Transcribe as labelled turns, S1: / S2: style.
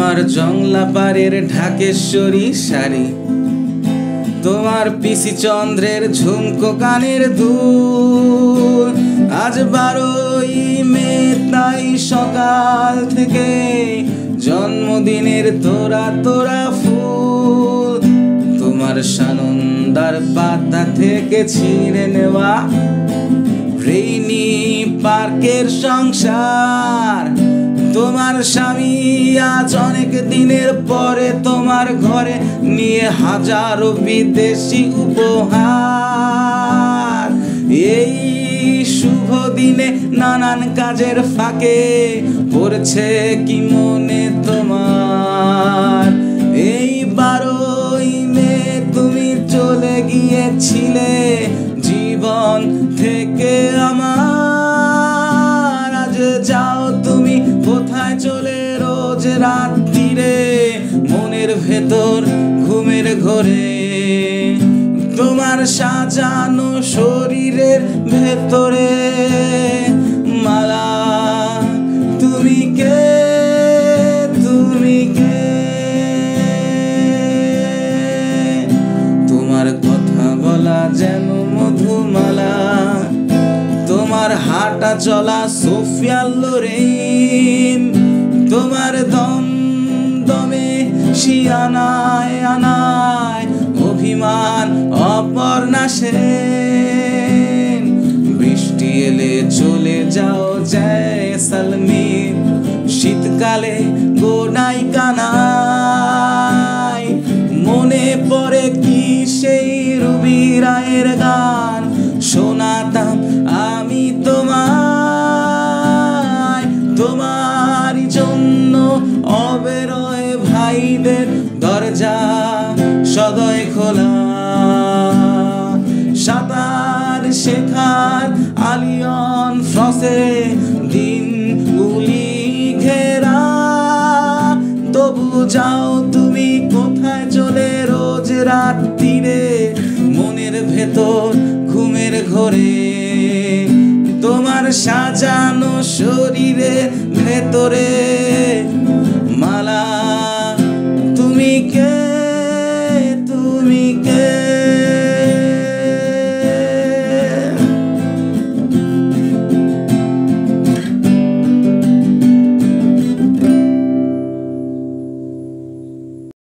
S1: তোমার জংলা পাড়ের ঢাকেশ্বরী শাড়ি, তোমার পিসি চন্দ্রের ঝুমকো কানের দুল। আজ 12ই মে, তাই সকাল থেকে জন্মদিনের তোরা তোরা ফুল। তোমার সানন্দার পাতা থেকে ছিঁড়ে নেওয়া রেইনি পার্কের সংসার। তোমার স্বামী আজ অনেক দিনের পরে তোমার ঘরে নিয়ে হাজারো বিদেশি উপহার। এই শুভ দিনে নানান কাজের ফাঁকে পড়ছে কি মনে তোমার? এই 12ই মে তুমি চলে গিয়েছিলে জীবন থেকে আমার। আজ যাও তুমি কোথায় চলে রোজ রাত্রিরে মনের ভেতর ঘুমের ঘোরে। তোমার সাজানো শরীরের ভেতরে মালা, তুমি কে, তুমি কে? তোমার কথা বলা যেন মধুমালা, তোমার হাঁটা চলা সোফিয়া লোরেন, তোমার দম দমে শিয়ানায় আনায় অভিমান অপর্ণা সেন। বৃষ্টি এলে চলে যাও জয়সলমীর, শীতকালে গোনাই কানাই। মনে পড়ে কি সেই রবি রায়ের গান শোনাতাম আমি তোমায়। তোমারই জন্য অবেরোয় ভাইদের দরজা সদয় খোলা। সাঁতার শেখার আলিয়ন ফ্রসে দিনগুলি ঘেরা। তবু যাও তুমি কোথায় চলে রোজ রাত্রিরে মনের ভেতর ঘুমের ঘোরে। তোমার সাজানো শরীরের ভেতরে